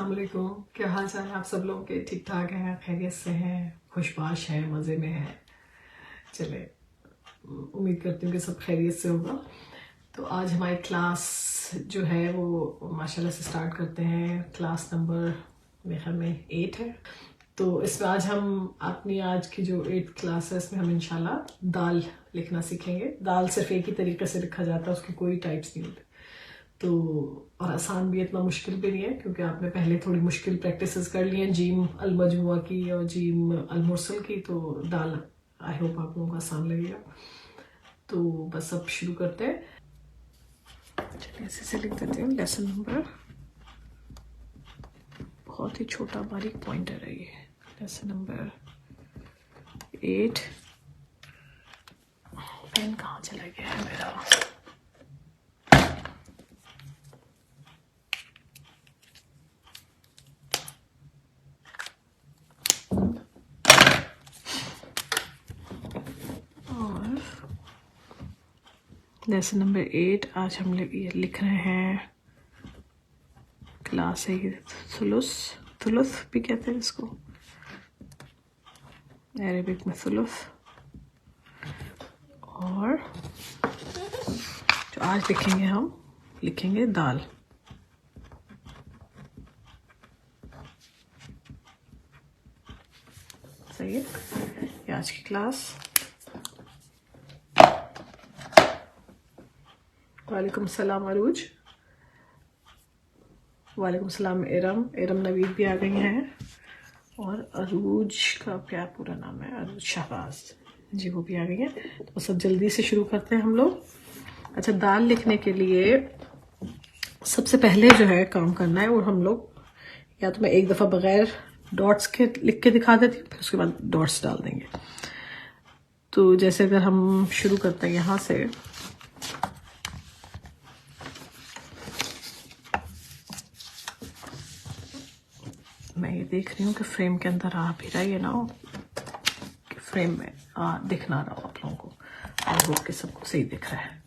अस्सलाम वालेकुम। क्या हाल चाल है आप सब लोगों के? ठीक ठाक हैं, खैरियत से हैं, खुशबाश हैं, मज़े में हैं? चले, उम्मीद करती हूँ कि सब खैरियत से होगा। तो आज हमारी क्लास जो है वो माशाल्लाह से स्टार्ट करते हैं। क्लास नंबर मेरे ख्याल में 8 है। तो इसमें आज हम अपनी आज की जो 8th क्लास है इसमें हम इंशाल्लाह दाल लिखना सीखेंगे। दाल सिर्फ एक ही तरीके से लिखा जाता है, उसके कोई टाइप्स नहीं होते। तो और आसान भी, इतना मुश्किल भी नहीं है क्योंकि आपने पहले थोड़ी मुश्किल प्रैक्टिसेस कर ली हैं, जीम अलमजमुआ की और जीम अलमुरसल की। तो दाल आई होप आप लोगों को आसान लगेगा। तो बस अब शुरू करते हैं। चलिए ऐसे से लिख देते हैं। लेसन नंबर, बहुत ही छोटा बारीक पॉइंटर है ये। Lesson number 8। पेन कहाँ चला गया है मेरा? लेसन नंबर 8 आज हम ये लिख रहे हैं। क्लास है ये थुलुस, थुलुस भी कहते हैं इसको अरेबिक में, थुलुस। और जो आज लिखेंगे हम लिखेंगे दाल। सही है, ये आज की क्लास। वालेकुम सलाम अरूज, वालेकुम सलाम इरम, इरम नवीद भी आ गई हैं। और अरूज का क्या पूरा नाम है? अरूज शहबाज जी, वो भी आ गई हैं। तो सब जल्दी से शुरू करते हैं हम लोग। अच्छा, दाल लिखने के लिए सबसे पहले जो है काम करना है वो हम लोग, या तो मैं एक दफ़ा बगैर डॉट्स के लिख के दिखा देती हूँ, फिर उसके बाद डॉट्स डाल देंगे। तो जैसे अगर हम शुरू करते हैं यहाँ से, मैं ये देख रही हूँ कि फ्रेम के अंदर आ भी रहा है, ये ना हो कि फ्रेम में दिख ना रहा हो आप लोगों को। आई होप कि सबको सही दिख रहा है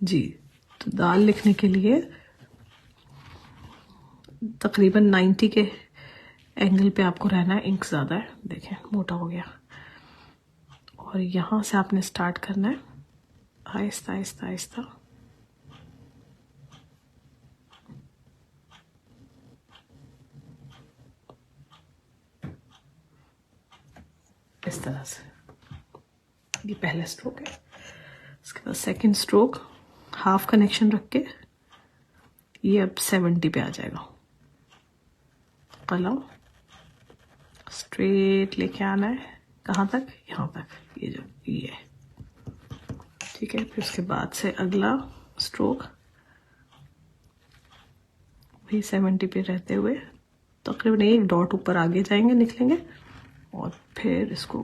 जी। तो दाल लिखने के लिए तकरीबन 90 के एंगल पे आपको रहना है। इंक ज़्यादा है, देखें मोटा हो गया। और यहाँ से आपने स्टार्ट करना है आहिस्ता आहिस्ता आहिस्ता। इस तरह से, ये पहला स्ट्रोक है। इसके बाद सेकंड स्ट्रोक हाफ कनेक्शन रख के ये अब 70 पे आ जाएगा। कलम स्ट्रेट लेके आना है, कहाँ तक? यहाँ तक, ये जो ये है, ठीक है। फिर उसके बाद से अगला स्ट्रोक भी 70 पे रहते हुए तकरीबन एक डॉट ऊपर आगे जाएंगे, निकलेंगे और फिर इसको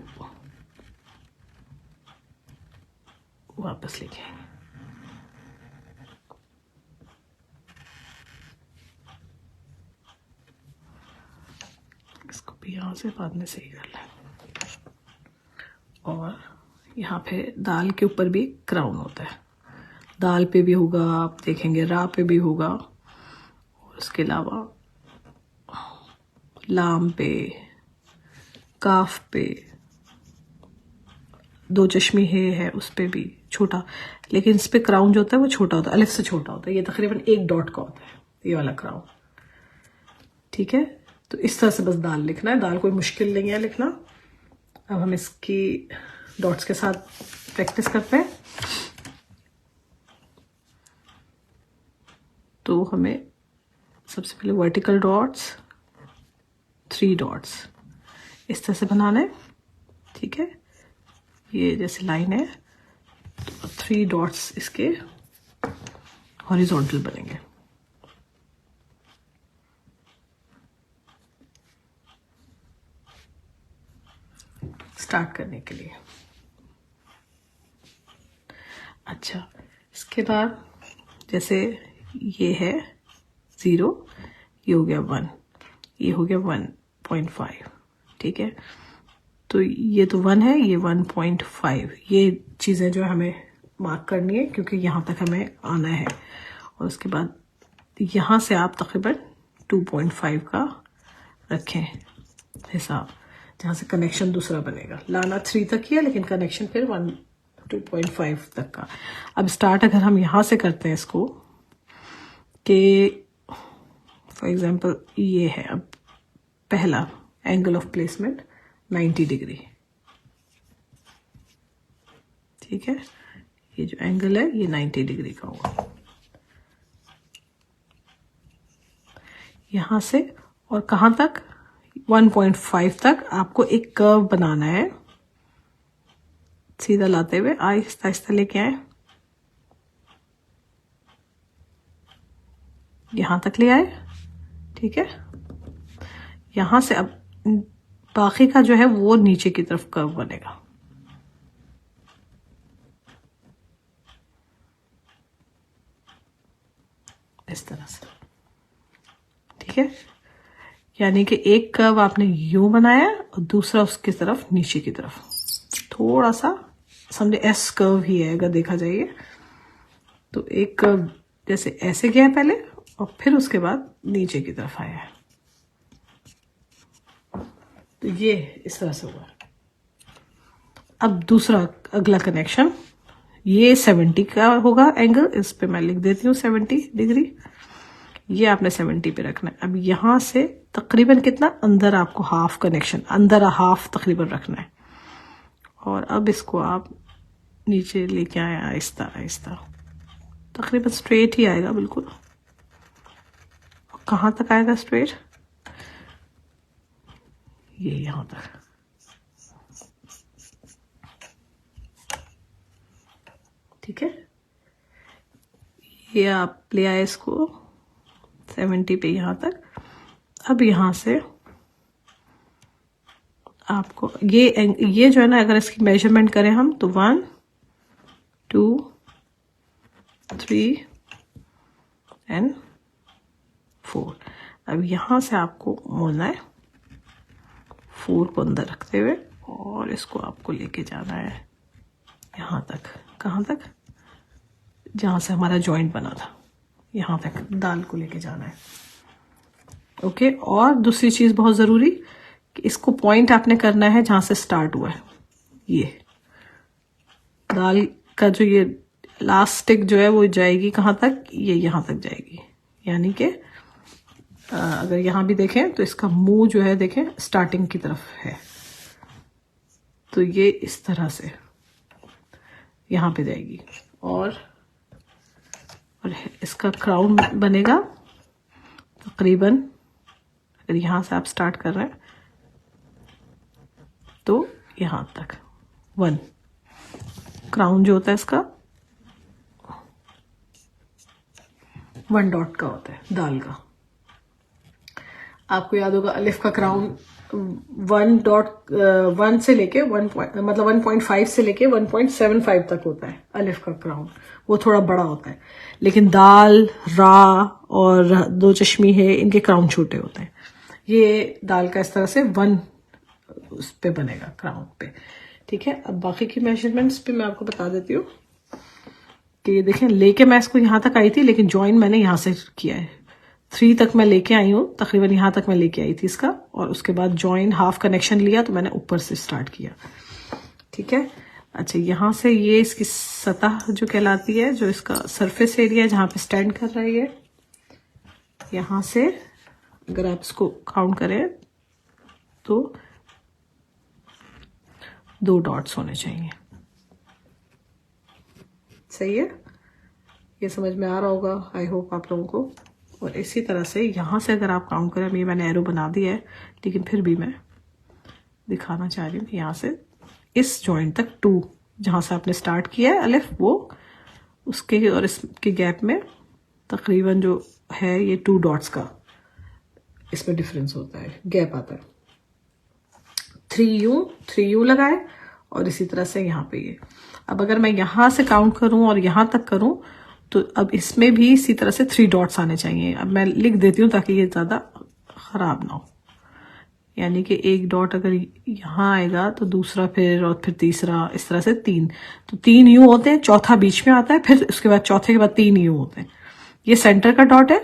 वापस लेके आएंगे। इसको भी यहाँ से बाद में सही कर लें। और यहाँ पे दाल के ऊपर भी क्राउन होता है। दाल पे भी होगा, आप देखेंगे रा पे भी होगा, और उसके अलावा लाम पे, काफ पे, दो चश्मी है उस पे भी छोटा, लेकिन इस पे क्राउन जो होता है वो छोटा होता है, अलग से छोटा होता है। ये तकरीबन एक डॉट का होता है ये वाला क्राउन, ठीक है। तो इस तरह से बस दाल लिखना है। दाल कोई मुश्किल नहीं है लिखना। अब हम इसकी डॉट्स के साथ प्रैक्टिस करते हैं। तो हमें सबसे पहले वर्टिकल डॉट्स, 3 डॉट्स इस तरह से बनाना है, ठीक है। ये जैसे लाइन है तो 3 डॉट्स इसके हॉरिजॉन्टल बनेंगे। स्टार्ट करने के लिए, अच्छा, इसके बाद जैसे ये है 0, ये हो गया 1, ये हो गया 1.5, ठीक है। तो ये तो 1 है, ये 1.5, ये चीज़ें जो हमें मार्क करनी है क्योंकि यहाँ तक हमें आना है। और उसके बाद यहाँ से आप तकरीबन 2.5 का रखें हिसाब, जहाँ से कनेक्शन दूसरा बनेगा। लाना 3 तक ही है लेकिन कनेक्शन फिर 2.5 तक का। अब स्टार्ट अगर हम यहाँ से करते हैं इसको कि फॉर एग्जांपल ये है, अब पहला एंगल ऑफ प्लेसमेंट 90 डिग्री, ठीक है, ये जो एंगल है ये 90 डिग्री का होगा यहाँ से, और कहाँ तक 1.5 तक आपको एक कर्व बनाना है। सीधा लाते हुए आहिस्ता आहिस्ता लेके आए, यहाँ तक ले आए, ठीक है। यहाँ से अब बाकी का जो है वो नीचे की तरफ कर्व बनेगा, इस तरह से, ठीक है। यानी कि एक कर्व आपने यूं बनाया और दूसरा उसकी तरफ नीचे की तरफ, थोड़ा सा समझे एस कर्व ही है अगर देखा जाए। तो एक कर्व जैसे ऐसे गया पहले और फिर उसके बाद नीचे की तरफ आया है, तो ये इस तरह से हुआ। अब दूसरा अगला कनेक्शन ये 70 का होगा एंगल, इस पे मैं लिख देती हूँ 70 डिग्री, ये आपने 70 पे रखना है। अब यहाँ से तकरीबन कितना अंदर आपको हाफ कनेक्शन, अंदर हाफ तकरीबन रखना है, और अब इसको आप नीचे लेके आए आहिस्ता आहिस्ता, तकरीबन स्ट्रेट ही आएगा बिल्कुल। कहाँ तक आएगा स्ट्रेट? ये यहाँ तक, ठीक है। ये आप ले आए इसको 70 पे यहाँ तक। अब यहाँ से आपको ये जो है ना, अगर इसकी मेजरमेंट करें हम तो 1 2 3 एंड 4। अब यहाँ से आपको मोड़ना है 4 को अंदर रखते हुए, और इसको आपको लेके जाना है यहाँ तक। कहाँ तक? जहाँ से हमारा जॉइंट बना था, यहाँ तक दाल को लेके जाना है। ओके। और दूसरी चीज बहुत जरूरी कि इसको पॉइंट आपने करना है जहां से स्टार्ट हुआ है। ये दाल का जो ये लास्ट स्टिक जो है वो जाएगी कहाँ तक? ये यहाँ तक जाएगी। यानी कि अगर यहाँ भी देखें तो इसका मुंह जो है देखें स्टार्टिंग की तरफ है, तो ये इस तरह से यहाँ पे जाएगी, और इसका क्राउन बनेगा तकरीबन, अगर यहाँ से आप स्टार्ट कर रहे हैं तो यहाँ तक 1 क्राउन जो होता है इसका 1 डॉट का होता है दाल का। आपको याद होगा अलिफ का क्राउन 1 से लेके 1.5 से लेके 1.75 तक होता है अलिफ का क्राउन, वो थोड़ा बड़ा होता है। लेकिन दाल, रा और 2 चश्मी है, इनके क्राउन छोटे होते हैं। ये दाल का इस तरह से 1 उस पे बनेगा क्राउन पे, ठीक है। अब बाकी की मेजरमेंट्स पे मैं आपको बता देती हूँ कि ये देखें, लेके मैं इसको यहाँ तक आई थी लेकिन ज्वाइन मैंने यहाँ से किया है। 3 तक मैं लेके आई हूँ, तकरीबन यहाँ तक मैं लेके आई थी इसका, और उसके बाद ज्वाइन हाफ कनेक्शन लिया तो मैंने ऊपर से स्टार्ट किया, ठीक है। अच्छा, यहाँ से ये इसकी सतह जो कहलाती है, जो इसका सरफेस एरिया है जहाँ पे स्टैंड कर रहा है ये, यहाँ से अगर आप इसको काउंट करें तो 2 डॉट्स होने चाहिए। सही है, ये समझ में आ रहा होगा आई होप आप लोगों को। और इसी तरह से यहाँ से अगर आप काउंट करें, ये मैंने एरो बना दिया है लेकिन फिर भी मैं दिखाना चाह रही हूँ कि यहाँ से इस जॉइंट तक 2 जहाँ से आपने स्टार्ट किया है अलिफ, वो उसके और इसके गैप में तकरीबन जो है ये 2 डॉट्स का इसमें डिफरेंस होता है, गैप आता है। 3U लगाए, और इसी तरह से यहाँ पे ये। अब अगर मैं यहाँ से काउंट करूं और यहाँ तक करूं तो अब इसमें भी इसी तरह से 3 डॉट्स आने चाहिए। अब मैं लिख देती हूँ ताकि ये ज्यादा खराब ना हो। यानी कि 1 डॉट अगर यहाँ आएगा तो दूसरा फिर, और फिर तीसरा, इस तरह से 3। तो 3 U होते हैं, चौथा बीच में आता है, फिर उसके बाद चौथे के बाद 3 U होते हैं। ये सेंटर का डॉट है,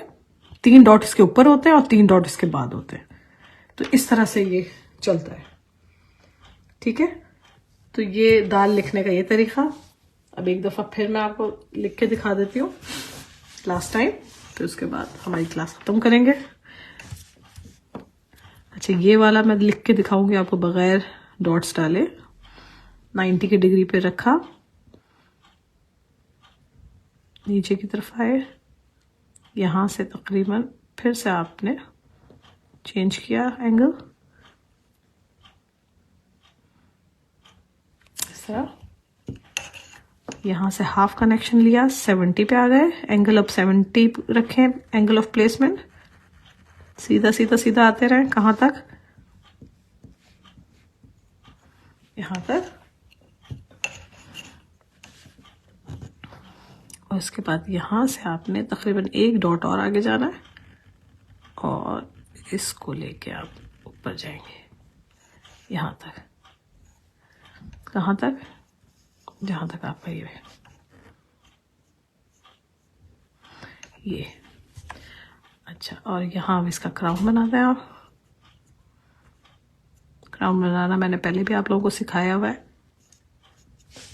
3 डॉट इसके ऊपर होते हैं और 3 डॉट इसके बाद होते हैं। तो इस तरह से ये चलता है, ठीक है। तो ये दाल लिखने का ये तरीका। अब एक दफ़ा फिर मैं आपको लिख के दिखा देती हूँ लास्ट टाइम, फिर उसके बाद हमारी क्लास ख़त्म करेंगे। अच्छा, ये वाला मैं लिख के दिखाऊंगी आपको बगैर डॉट्स डाले। 90 की डिग्री पे रखा, नीचे की तरफ आए, यहाँ से तकरीबन फिर से आपने चेंज किया एंगल, इस तरह। यहाँ से हाफ कनेक्शन लिया, 70 पे आ गए, एंगल अब 70 रखें, एंगल ऑफ प्लेसमेंट। सीधा सीधा सीधा आते रहे, कहाँ तक? यहाँ तक। और इसके बाद यहाँ से आपने तकरीबन 1 डॉट और आगे जाना है और इसको लेके आप ऊपर जाएंगे यहाँ तक। कहाँ तक? जहाँ तक आपका ये। अच्छा, और यहाँ अब इसका क्राउन बनाते हैं आप। क्राउन बनाना मैंने पहले भी आप लोगों को सिखाया हुआ है,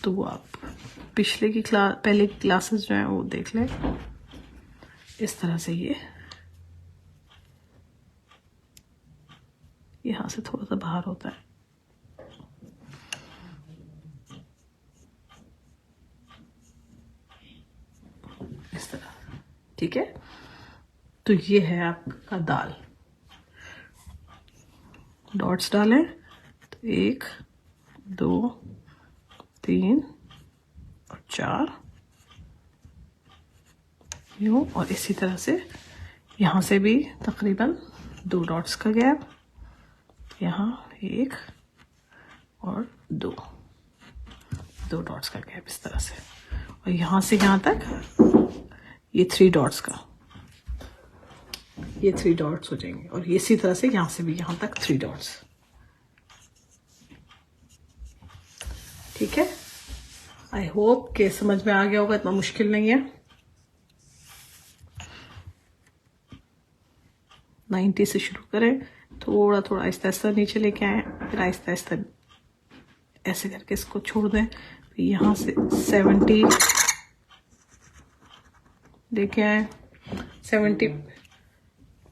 तो वो आप पहले की क्लासेस जो हैं वो देख लें। इस तरह से ये यहाँ से थोड़ा सा बाहर होता है, इस तरह, ठीक है। तो ये है आपका दाल। डॉट्स डालें तो 1 2 3 और 4 यूं, और इसी तरह से यहाँ से भी तकरीबन 2 डॉट्स का गैप, यहाँ 1 और 2 डॉट्स का गैप, इस तरह से। और यहाँ से यहाँ तक ये 3 डॉट्स का, ये 3 डॉट्स हो जाएंगे। और इसी तरह से यहाँ से भी यहाँ तक 3 डॉट्स, ठीक है। आई होप कि समझ में आ गया होगा, इतना मुश्किल नहीं है। 90 से शुरू करें, थोड़ा थोड़ा आहिस्ता आहिस्ता नीचे लेके आए, फिर आहिस्ता आहिस्ता ऐसे करके इसको छोड़ दें। फिर यहाँ से 70 लेके आए, 70,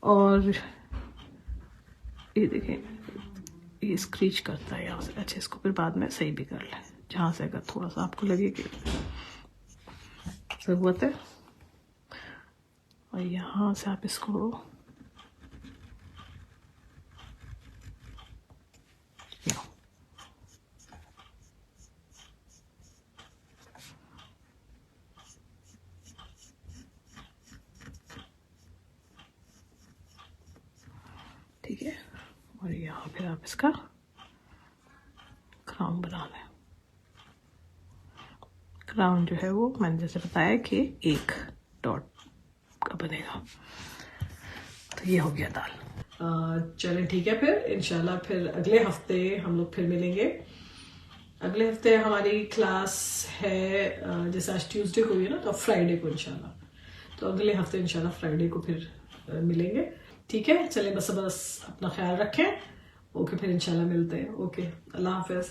और ये देखें ये स्क्रीच करता है यहाँ से। अच्छा, इसको फिर बाद में सही भी कर लें, जहाँ से अगर थोड़ा सा आपको लगे कि ज़रूरत है। और यहाँ से आप इसको ठीक है। और यहाँ फिर आप इसका क्राउन बना लें। क्राउन जो है वो मैंने जैसे बताया कि 1 डॉट का बनेगा। तो ये हो गया दाल। चलें, ठीक है। फिर इंशाल्लाह फिर अगले हफ्ते हम लोग फिर मिलेंगे। अगले हफ्ते हमारी क्लास है, जैसे आज ट्यूसडे को हुई है ना, तो फ्राइडे को इंशाल्लाह। तो अगले हफ्ते इंशाल्लाह फ्राइडे को फिर मिलेंगे, ठीक है। चलें, बस अपना ख्याल रखें। ओके, फिर इंशाल्लाह मिलते हैं। ओके, अल्लाह हाफिज़।